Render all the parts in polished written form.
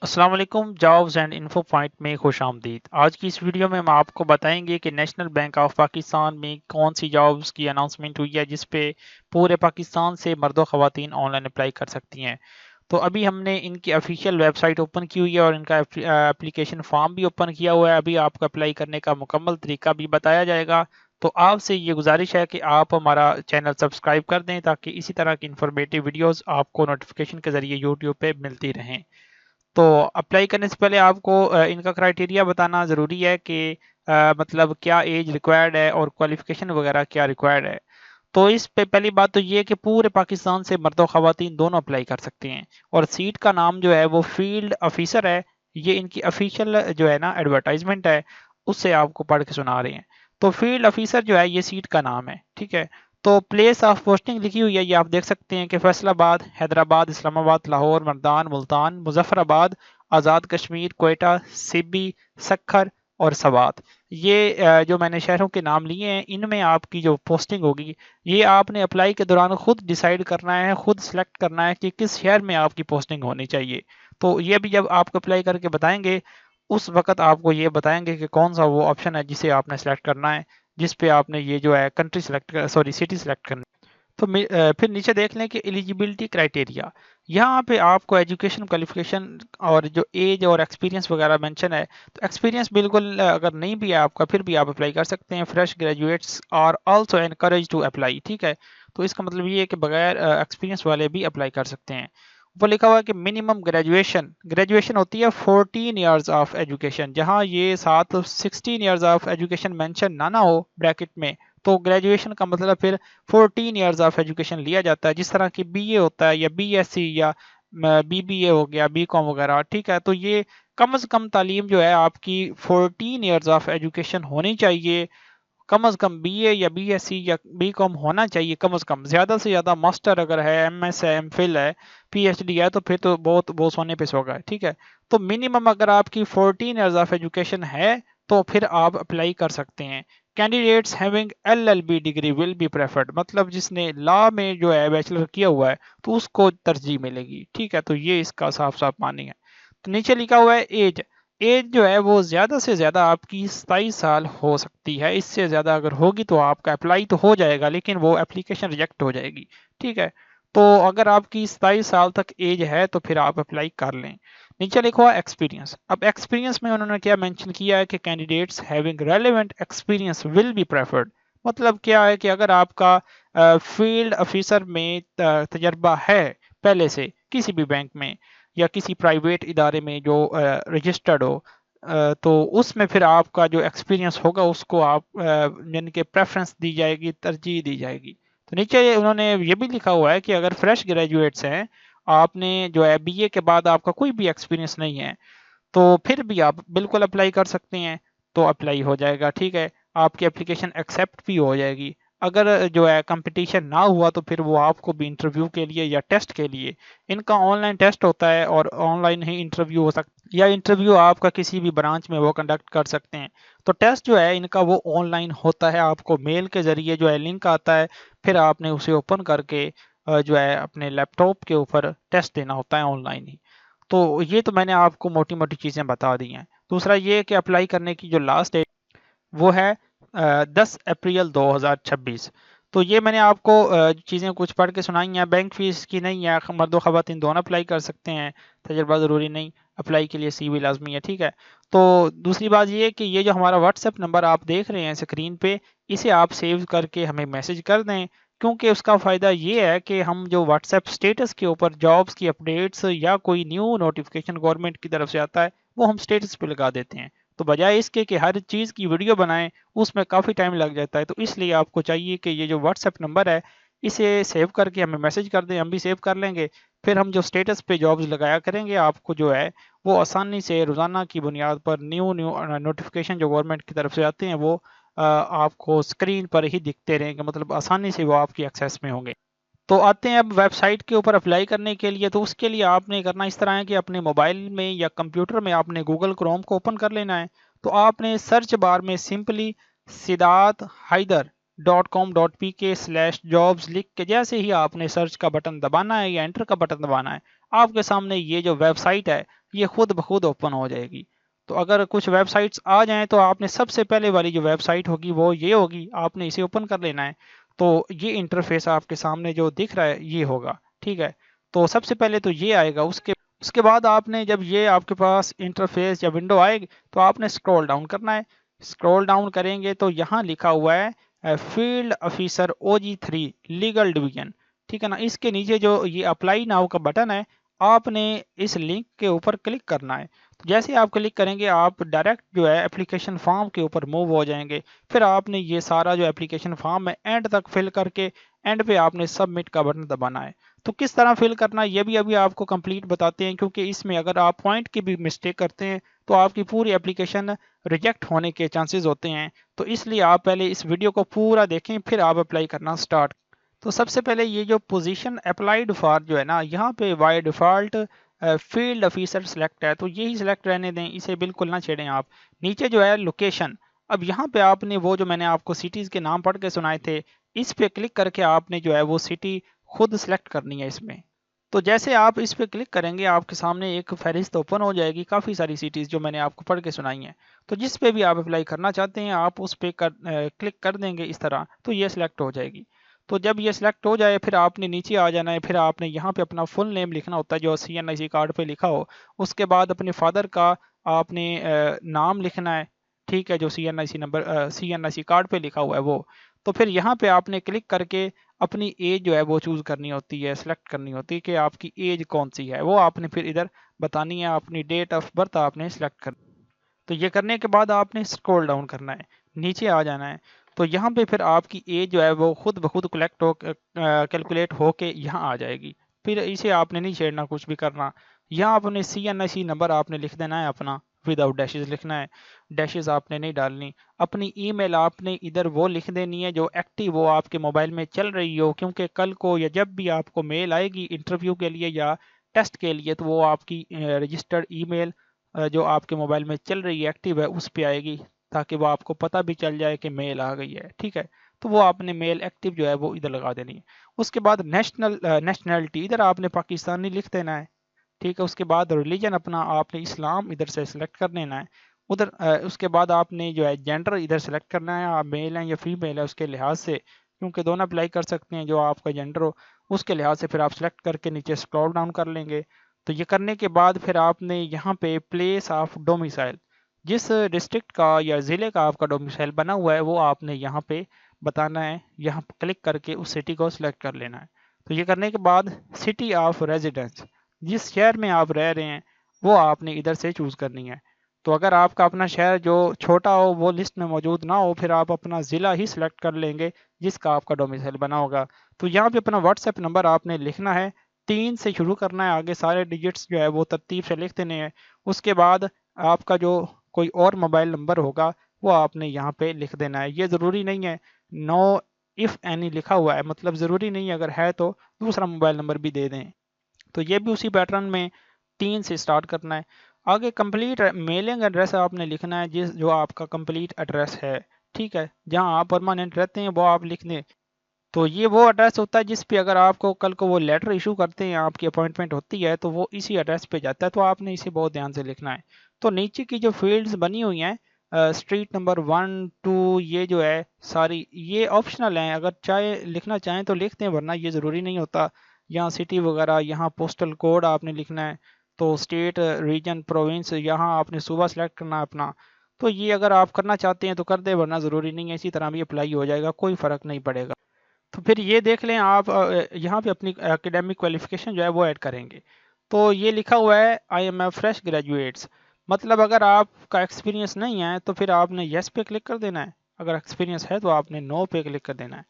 अस्सलाम वालेकुम jobs and info point में खुश आमदीद। आज की इस वीडियो में हम आपको बताएंगे कि नेशनल बैंक ऑफ पाकिस्तान में कौन सी जॉब्स की अनाउंसमेंट हुई है जिस पे पूरे पाकिस्तान से मर्द व ख़वातीन ऑनलाइन अप्लाई कर सकती हैं। तो अभी हमने इनकी ऑफिशियल वेबसाइट ओपन की हुई है और इनका एप्लीकेशन फॉर्म भी ओपन किया हुआ है। अभी आपको अप्लाई करने का मुकम्मल तरीका भी बताया जाएगा। तो आपसे ये गुजारिश है कि आप हमारा चैनल सब्सक्राइब कर दें ताकि इसी तरह की इंफॉर्मेटिव वीडियोस आपको नोटिफिकेशन के ज़रिए यूट्यूब पे मिलती रहें। तो अप्लाई करने से पहले आपको इनका क्राइटेरिया बताना ज़रूरी है कि मतलब क्या एज रिक्वायर्ड है और क्वालिफिकेशन वगैरह क्या रिक्वायर्ड है। तो इस पे पहली बात तो ये है कि पूरे पाकिस्तान से मर्द और ख़वातीन दोनों अप्लाई कर सकते हैं और सीट का नाम जो है वो फील्ड ऑफिसर है। ये इनकी ऑफिशियल जो है ना एडवर्टाइजमेंट है, उससे आपको पढ़ के सुना रहे हैं। तो फील्ड ऑफिसर जो है ये सीट का नाम है, ठीक है। तो प्लेस ऑफ पोस्टिंग लिखी हुई है, ये आप देख सकते हैं कि फैसलाबाद, हैदराबाद, इस्लामाबाद, लाहौर, मर्दान, मुल्तान, मुजफ्फराबाद, आज़ाद कश्मीर, कोयटा, सिब्बी, सखर और सवात। ये जो मैंने शहरों के नाम लिए हैं इनमें आपकी जो पोस्टिंग होगी ये आपने अप्लाई के दौरान खुद डिसाइड करना है, खुद सेलेक्ट करना है कि किस शहर में आपकी पोस्टिंग होनी चाहिए। तो ये भी जब आपको अप्लाई करके बताएंगे उस वक्त आपको ये बताएंगे कि कौन सा वो ऑप्शन है जिसे आपने सेलेक्ट करना है, जिस पे आपने ये जो है country select sorry city select करनी। तो फिर नीचे देख लें कि एलिजिबिलिटी क्राइटेरिया। यहाँ पे आपको एजुकेशन क्वालिफिकेशन और जो एज और एक्सपीरियंस वगैरह मेंशन है। तो एक्सपीरियंस बिल्कुल अगर नहीं भी है आपका फिर भी आप अप्लाई कर सकते हैं। Fresh graduates are also encourage to apply, ठीक है। तो इसका मतलब ये है कि बगैर एक्सपीरियंस वाले भी अप्लाई कर सकते हैं। ऊपर लिखा हुआ है कि मिनिमम ग्रेजुएशन ग्रेजुएशन होती है 14 ईयर्स ऑफ एजुकेशन। जहाँ ये साथ 16 ईयर्स ऑफ एजुकेशन मेंशन ना हो ब्रैकेट में, तो ग्रेजुएशन का मतलब फिर 14 ईयर्स ऑफ एजुकेशन लिया जाता है। जिस तरह की बीए होता है या बीएससी या बीबीए हो गया, बीकॉम वगैरह, ठीक है। तो ये कम से कम तालीम जो है आपकी 14 ईयर्स ऑफ एजुकेशन होनी चाहिए। कम से कम बीए या बीएससी या बीकॉम होना चाहिए कम से कम। ज़्यादा से ज़्यादा मास्टर अगर है, एमएस है, एमफिल है, पीएचडी है तो फिर तो बहुत बहुत सोने पे सुहागा है, ठीक है। तो मिनिमम अगर आपकी 14 ईयर्स ऑफ एजुकेशन है तो फिर आप अप्लाई कर सकते हैं। Candidates having LLB degree will be preferred, मतलब जिसने लॉ में जो है बैचलर किया हुआ है तो उसको तरजीह मिलेगी, ठीक है। तो ये इसका साफ साफ मानी है। तो नीचे लिखा हुआ है एज। एज जो है वो ज़्यादा से ज़्यादा आपकी 27 साल हो सकती है। इससे ज़्यादा अगर होगी तो आपका अप्लाई तो हो जाएगा लेकिन वो एप्लीकेशन रिजेक्ट हो जाएगी, ठीक है। तो अगर आपकी 27 साल तक एज है तो फिर आप अप्लाई कर लें। नीचे लिखा हुआ एक्सपीरियंस। अब एक्सपीरियंस में उन्होंने क्या मेंशन किया है कि candidates having relevant experience will be preferred. मतलब क्या है कि अगर आपका फील्ड ऑफिसर में तजर्बा है पहले से किसी भी बैंक में या किसी प्राइवेट इदारे में जो रजिस्टर्ड हो, तो उसमें फिर आपका जो एक्सपीरियंस होगा उसको आप यानी कि प्रेफरेंस दी जाएगी, तरजीह दी जाएगी। तो नीचे उन्होंने ये भी लिखा हुआ है कि अगर फ्रेश ग्रेजुएट्स हैं, आपने जो है बीए के बाद आपका कोई भी एक्सपीरियंस नहीं है, तो फिर भी आप बिल्कुल अप्लाई कर सकते हैं। तो अप्लाई हो जाएगा, ठीक है। आपकी एप्लीकेशन एक्सेप्ट भी हो जाएगी। अगर जो है कंपटीशन ना हुआ तो फिर वो आपको भी इंटरव्यू के लिए या टेस्ट के लिए, इनका ऑनलाइन टेस्ट होता है और ऑनलाइन ही इंटरव्यू हो सकता या इंटरव्यू आपका किसी भी ब्रांच में वो कंडक्ट कर सकते हैं। तो टेस्ट जो है इनका वो ऑनलाइन होता है, आपको मेल के ज़रिए जो है लिंक आता है, फिर आपने उसे ओपन करके जो है अपने लैपटॉप के ऊपर टेस्ट देना होता है ऑनलाइन ही। तो ये तो मैंने आपको मोटी मोटी चीज़ें बता दी हैं। दूसरा ये कि अप्लाई करने की जो लास्ट डेट वो है 10 अप्रैल 2026। तो ये मैंने आपको चीज़ें कुछ पढ़ के सुनाई हैं। बैंक फीस की नहीं है, मर्द व ख़वातीन दोनों अप्लाई कर सकते हैं, तजर्बा ज़रूरी नहीं। अप्लाई के लिए सीवी लाजमी है, ठीक है। तो दूसरी बात ये है कि ये जो हमारा व्हाट्सएप नंबर आप देख रहे हैं स्क्रीन पे, इसे आप सेव करके हमें मैसेज कर दें, क्योंकि उसका फ़ायदा ये है कि हम जो व्हाट्सएप स्टेटस के ऊपर जॉब्स की अपडेट्स या कोई न्यू नोटिफिकेशन गवर्नमेंट की तरफ से आता है वो हम स्टेटस पे लगा देते हैं। तो बजाय इसके कि हर चीज़ की वीडियो बनाएं उसमें काफ़ी टाइम लग जाता है। तो इसलिए आपको चाहिए कि ये जो व्हाट्सएप नंबर है इसे सेव करके हमें मैसेज कर दें, हम भी सेव कर लेंगे। फिर हम जो स्टेटस पे जॉब्स लगाया करेंगे आपको जो है वो आसानी से रोज़ाना की बुनियाद पर न्यू न्यू नोटिफिकेशन जो गवर्नमेंट की तरफ से आते हैं वो आपको स्क्रीन पर ही दिखते रहेंगे, मतलब आसानी से वो आपकी एक्सेस में होंगे। तो आते हैं अब वेबसाइट के ऊपर अप्लाई करने के लिए। तो उसके लिए आपने करना इस तरह है कि अपने मोबाइल में या कंप्यूटर में आपने गूगल क्रोम को ओपन कर लेना है। तो आपने सर्च बार में सिंपली सिदात हैदर .com.pk/jobs लिख के जैसे ही आपने सर्च का बटन दबाना है या एंटर का बटन दबाना है, आपके सामने ये जो वेबसाइट है ये खुद ब खुद ओपन हो जाएगी। तो अगर कुछ वेबसाइट्स आ जाएं तो आपने सबसे पहले वाली जो वेबसाइट होगी वो ये होगी, आपने इसे ओपन कर लेना है। तो ये इंटरफेस आपके सामने जो दिख रहा है ये होगा, ठीक है। तो सबसे पहले तो ये आएगा, उसके उसके बाद आपने जब ये आपके पास इंटरफेस या विंडो आएगी तो आपने स्क्रॉल डाउन करना है। स्क्रॉल डाउन करेंगे तो यहाँ लिखा हुआ है field officer OG3 legal division, ठीक है ना। इसके नीचे जो ये अप्लाई नाउ का बटन है, आपने इस लिंक के ऊपर क्लिक करना है। तो जैसे आप क्लिक करेंगे आप डायरेक्ट जो है एप्लीकेशन फॉर्म के ऊपर मूव हो जाएंगे। फिर आपने ये सारा जो एप्लीकेशन फॉर्म है एंड तक फिल करके एंड पे आपने सबमिट का बटन दबाना है। तो किस तरह फिल करना है ये भी अभी आपको कंप्लीट बताते हैं, क्योंकि इसमें अगर आप पॉइंट की भी मिस्टेक करते हैं तो आपकी पूरी एप्लीकेशन रिजेक्ट होने के चांसेस होते हैं। तो इसलिए आप पहले इस वीडियो को पूरा देखें फिर आप अप्लाई करना स्टार्ट। तो सबसे पहले ये जो पोजीशन अप्लाइड फॉर जो है ना, यहाँ पे by default field officer select है, तो यही सिलेक्ट रहने दें, इसे बिल्कुल ना छेड़ें आप। नीचे जो है लोकेशन, अब यहाँ पे आपने वो जो मैंने आपको सिटीज़ के नाम पढ़ के सुनाए थे, इस पे क्लिक करके आपने जो है वो सिटी खुद सेलेक्ट करनी है इसमें। तो जैसे आप इस पे क्लिक करेंगे आपके सामने एक फहरिस्त ओपन हो जाएगी, काफ़ी सारी सिटीज़ जो मैंने आपको पढ़ के सुनाई हैं। तो जिस पे भी आप अप्लाई करना चाहते हैं आप उस पे क्लिक कर देंगे इस तरह, तो ये सिलेक्ट हो जाएगी। तो जब ये सिलेक्ट हो जाए फिर आपने नीचे आ जाना है, फिर आपने यहाँ पे अपना फुल नेम लिखना होता है जो CNIC कार्ड पे लिखा हो। उसके बाद अपने फादर का आपने नाम लिखना है, ठीक है, जो CNIC कार्ड पे लिखा हुआ है वो। तो फिर यहाँ पे आपने क्लिक करके अपनी एज जो है वो चूज़ करनी होती है, सेलेक्ट करनी होती है कि आपकी एज कौन सी है, वो आपने फिर इधर बतानी है। अपनी डेट ऑफ बर्थ आपने सेलेक्ट कर, तो ये करने के बाद आपने स्क्रॉल डाउन करना है, नीचे आ जाना है। तो यहाँ पे फिर आपकी एज जो है वो खुद ब खुद कलेक्ट हो कैलकुलेट हो के यहाँ आ जाएगी। फिर इसे आपने नहीं छेड़ना, कुछ भी करना। यहाँ अपने CNIC नंबर आपने लिख देना है अपना, विदाउट डैशेज लिखना है, डैशेज आपने नहीं डालनी। अपनी ईमेल आपने इधर वो लिख देनी है जो एक्टिव हो, आपके मोबाइल में चल रही हो, क्योंकि कल को या जब भी आपको मेल आएगी इंटरव्यू के लिए या टेस्ट के लिए तो वो आपकी रजिस्टर्ड ईमेल जो आपके मोबाइल में चल रही है, एक्टिव है, उस पे आएगी, ताकि वो आपको पता भी चल जाए कि मेल आ गई है, ठीक है। तो वो आपने मेल एक्टिव जो है वो इधर लगा देनी है। उसके बाद नेशनैलिटी इधर आपने पाकिस्तानी लिख देना है, ठीक है। उसके बाद रिलीजन अपना आपने इस्लाम इधर से सिलेक्ट कर लेना है। उधर उसके बाद आपने जो है जेंडर इधर सेलेक्ट करना है, आप मेल हैं या फीमेल है उसके लिहाज से, क्योंकि दोनों अप्लाई कर सकते हैं, जो आपका जेंडर हो उसके लिहाज से फिर आप सेलेक्ट करके नीचे स्क्रॉल डाउन कर लेंगे। तो ये करने के बाद फिर आपने यहाँ पे प्लेस ऑफ डोमिसाइल, जिस डिस्ट्रिक्ट का या ज़िले का आपका डोमिसाइल बना हुआ है वो आपने यहाँ पे बताना है। यहाँ क्लिक करके उस सिटी को सिलेक्ट कर लेना है। तो ये करने के बाद सिटी ऑफ रेजिडेंस, जिस शहर में आप रह रहे हैं वो आपने इधर से चूज़ करनी है। तो अगर आपका अपना शहर जो छोटा हो वो लिस्ट में मौजूद ना हो, फिर आप अपना ज़िला ही सिलेक्ट कर लेंगे जिसका आपका डोमिसाइल बना होगा। तो यहाँ पे अपना व्हाट्सएप नंबर आपने लिखना है, 3 से शुरू करना है, आगे सारे डिजिट्स जो है वो तरतीब से लिख देने हैं। उसके बाद आपका जो कोई और मोबाइल नंबर होगा वो आपने यहाँ पे लिख देना है। ये ज़रूरी नहीं है, नो इफ़ एनी लिखा हुआ है, मतलब ज़रूरी नहीं है, अगर है तो दूसरा मोबाइल नंबर भी दे दें। तो ये भी उसी पैटर्न में 3 से स्टार्ट करना है। आगे कंप्लीट मेलिंग एड्रेस आपने लिखना है, जिस जो आपका कंप्लीट एड्रेस है, ठीक है, जहाँ आप परमानेंट रहते हैं वो आप लिख दें। तो ये वो एड्रेस होता है जिस पे अगर आपको कल को वो लेटर इशू करते हैं, आपकी अपॉइंटमेंट होती है तो वो इसी एड्रेस पे जाता है, तो आपने इसे बहुत ध्यान से लिखना है। तो नीचे की जो फील्ड्स बनी हुई हैं, स्ट्रीट नंबर 1 2 ये जो है सारी ये ऑप्शनल हैं, अगर चाहे लिखना चाहें तो लिख दें, वरना ये ज़रूरी नहीं होता। यहाँ सिटी वगैरह, यहाँ पोस्टल कोड आपने लिखना है। तो स्टेट, रीजन, प्रोविंस, यहाँ आपने सूबा सेलेक्ट करना है अपना। तो ये अगर आप करना चाहते हैं तो कर दें, वरना ज़रूरी नहीं है, इसी तरह भी अप्लाई हो जाएगा, कोई फ़र्क नहीं पड़ेगा। तो फिर ये देख लें आप, यहाँ पे अपनी एकेडमिक क्वालिफिकेशन जो है वो ऐड करेंगे। तो ये लिखा हुआ है I am a fresh graduates, मतलब अगर आपका एक्सपीरियंस नहीं है तो फिर आपने यस पे क्लिक कर देना है, अगर एक्सपीरियंस है तो आपने नो पे क्लिक कर देना है,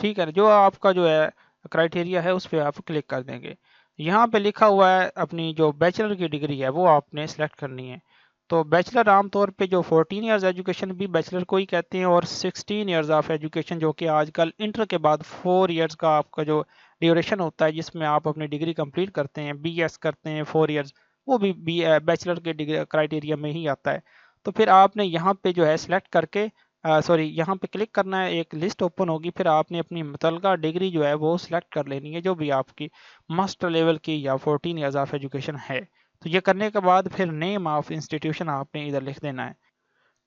ठीक है। जो आपका जो है क्राइटेरिया है उस पर आप क्लिक कर देंगे। यहाँ पे लिखा हुआ है अपनी जो बैचलर की डिग्री है वो आपने सेलेक्ट करनी है। तो बैचलर आमतौर पे जो 14 इयर्स एजुकेशन भी बैचलर को ही कहते हैं, और 16 इयर्स ऑफ एजुकेशन जो कि आजकल इंटर के बाद 4 इयर्स का आपका जो ड्यूरेशन होता है जिसमें आप अपनी डिग्री कंप्लीट करते हैं, BS करते हैं 4 इयर्स, वो भी बैचलर के डिग्री क्राइटेरिया में ही आता है। तो फिर आपने यहाँ पे जो है सिलेक्ट करके सॉरी यहाँ पे क्लिक करना है, एक लिस्ट ओपन होगी, फिर आपने अपनी मुतलका डिग्री जो है वो सिलेक्ट कर लेनी है, जो भी आपकी मास्टर लेवल की या 14 ईयर्स ऑफ एजुकेशन है। तो ये करने के बाद फिर नेम ऑफ इंस्टीट्यूशन आपने इधर लिख देना है।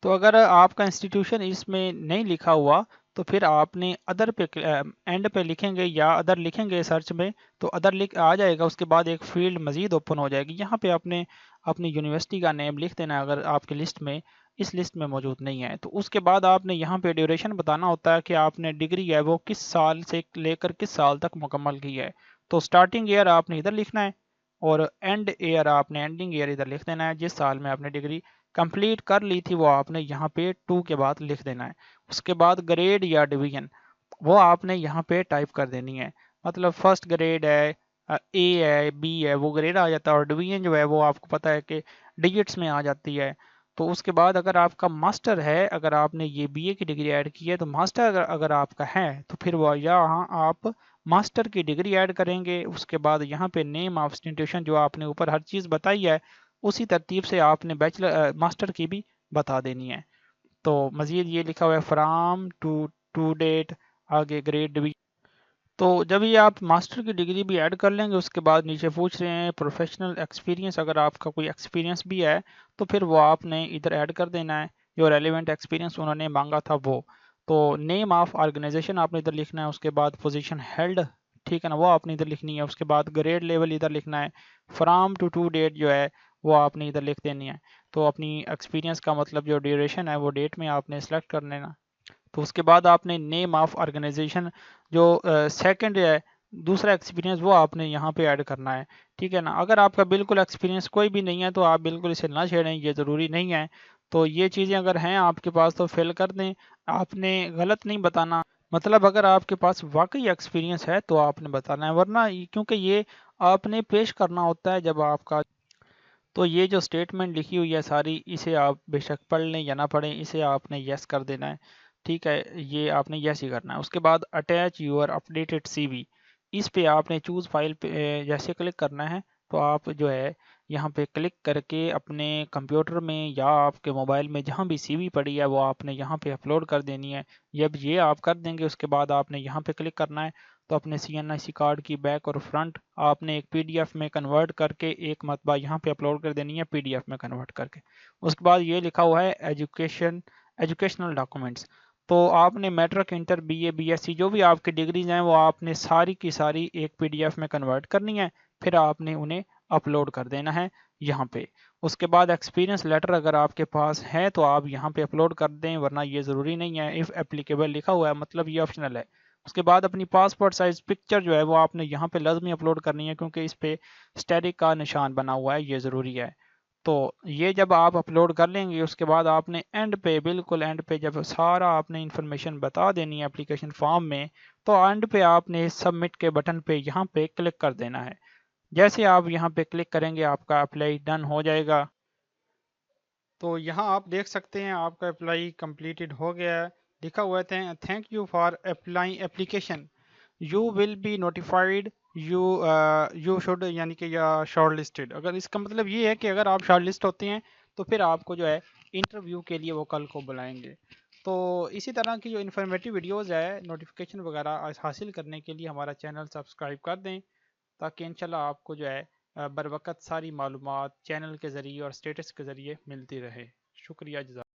तो अगर आपका इंस्टीट्यूशन इसमें नहीं लिखा हुआ तो फिर आपने अदर पे एंड पे लिखेंगे या अदर लिखेंगे सर्च में, तो अदर लिख आ जाएगा। उसके बाद एक फील्ड मजीद ओपन हो जाएगी, यहाँ पे आपने अपनी यूनिवर्सिटी का नेम लिख देना है अगर आपकी लिस्ट में इस लिस्ट में मौजूद नहीं है। तो उसके बाद आपने यहाँ पे ड्यूरेशन बताना होता है कि आपने डिग्री है वो किस साल से लेकर किस साल तक मुकम्मल की है। तो स्टार्टिंग ईयर आपने इधर लिखना है और एंड ईयर आपने एंडिंग ईयर इधर लिख देना है। जिस साल में आपने डिग्री कंप्लीट कर ली थी वो आपने यहाँ पे 2 के बाद लिख देना है। उसके बाद ग्रेड या डिवीजन वो आपने यहाँ पे टाइप कर देनी है। मतलब फर्स्ट ग्रेड है, ए है, बी है, वो ग्रेड आ जाता है, और डिवीजन जो है वो आपको पता है कि डिजिट्स में आ जाती है। तो उसके बाद अगर आपका मास्टर है, अगर आपने ये बीए की डिग्री ऐड की है तो मास्टर अगर आपका है तो फिर वो यहाँ आप मास्टर की डिग्री ऐड करेंगे। उसके बाद यहाँ पे नेम ऑफ इंस्टीट्यूशन जो आपने ऊपर हर चीज़ बताई है उसी तरतीब से आपने बैचलर मास्टर की भी बता देनी है। तो मज़ीद ये लिखा हुआ है फ्राम टू डेट, आगे ग्रेड डिवीजन। तो जब ये आप मास्टर की डिग्री भी ऐड कर लेंगे उसके बाद नीचे पूछ रहे हैं प्रोफेशनल एक्सपीरियंस, अगर आपका कोई एक्सपीरियंस भी है तो फिर वो आपने इधर ऐड कर देना है, जो रेलिवेंट एक्सपीरियंस उन्होंने मांगा था वो। तो नेम ऑफ ऑर्गेनाइजेशन आपने इधर लिखना है, उसके बाद पोजीशन हेल्ड, ठीक है ना, वो आपने इधर लिखनी है। उसके बाद ग्रेड लेवल इधर लिखना है, फ्राम टू डेट जो है वो आपने इधर लिख देनी है। तो अपनी एक्सपीरियंस का मतलब जो ड्यूरेशन है वो डेट में आपने सेलेक्ट कर लेना। तो उसके बाद आपने नेम ऑफ ऑर्गेनाइजेशन जो सेकंड है, दूसरा एक्सपीरियंस, वो आपने यहाँ पे ऐड करना है, ठीक है ना। अगर आपका बिल्कुल एक्सपीरियंस कोई भी नहीं है तो आप बिल्कुल इसे ना छेड़ें, ये ज़रूरी नहीं है। तो ये चीज़ें अगर हैं आपके पास तो फिल कर दें, आपने गलत नहीं बताना। मतलब अगर आपके पास वाकई एक्सपीरियंस है तो आपने बताना है, वरना क्योंकि ये आपने पेश करना होता है जब आपका। तो ये जो स्टेटमेंट लिखी हुई है सारी, इसे आप बेशक पढ़ लें या ना पढ़ें, इसे आपने यस कर देना है, ठीक है, ये आपने यस ही करना है। उसके बाद अटैच यूर अपडेटेड सीवी, इस पे आपने चूज़ फाइल पे जैसे क्लिक करना है तो आप जो है यहाँ पे क्लिक करके अपने कंप्यूटर में या आपके मोबाइल में जहाँ भी सीवी पड़ी है वो आपने यहाँ पे अपलोड कर देनी है। जब ये आप कर देंगे उसके बाद आपने यहाँ पे क्लिक करना है, तो अपने CNIC कार्ड की बैक और फ्रंट आपने एक PDF में कन्वर्ट करके एक मरतबा यहाँ पे अपलोड कर देनी है, PDF में कन्वर्ट करके। उसके बाद ये लिखा हुआ है एजुकेशनल डॉक्यूमेंट्स, तो आपने मैट्रिक, इंटर, BA, BSc जो भी आपकी डिग्रीज हैं वो आपने सारी की सारी एक PDF में कन्वर्ट करनी है, फिर आपने उन्हें अपलोड कर देना है यहाँ पे। उसके बाद एक्सपीरियंस लेटर अगर आपके पास है तो आप यहाँ पे अपलोड कर दें, वरना ये ज़रूरी नहीं है। इफ़ एप्लीकेबल लिखा हुआ है मतलब ये ऑप्शनल है। उसके बाद अपनी पासपोर्ट साइज पिक्चर जो है वो आपने यहाँ पे लाजमी अपलोड करनी है, क्योंकि इस पे स्टेरिक का निशान बना हुआ है, ये ज़रूरी है। तो ये जब आप अपलोड कर लेंगे उसके बाद आपने एंड पे, बिल्कुल एंड पे जब सारा आपने इन्फॉर्मेशन बता देनी है एप्लीकेशन फॉर्म में, तो एंड पे आपने सबमिट के बटन पे यहाँ पे क्लिक कर देना है। जैसे आप यहाँ पे क्लिक करेंगे आपका अप्लाई डन हो जाएगा। तो यहाँ आप देख सकते हैं आपका अप्लाई कंप्लीटेड हो गया है। लिखा हुआ है thank you for apply application, you will be notified, you you should, यानी कि या शॉर्ट लिस्टेड। अगर इसका मतलब ये है कि अगर आप शॉर्ट लिस्ट होते हैं तो फिर आपको जो है इंटरव्यू के लिए वो कल को बुलाएंगे। तो इसी तरह की जो इन्फॉर्मेटिव वीडियोज़ है नोटिफिकेशन वगैरह हासिल करने के लिए हमारा चैनल सब्सक्राइब कर दें, ताकि इंशाल्लाह आपको जो है बर वक्त सारी मालूमात चैनल के ज़रिए और स्टेटस के ज़रिए मिलती रहे। शुक्रिया जज़ाक।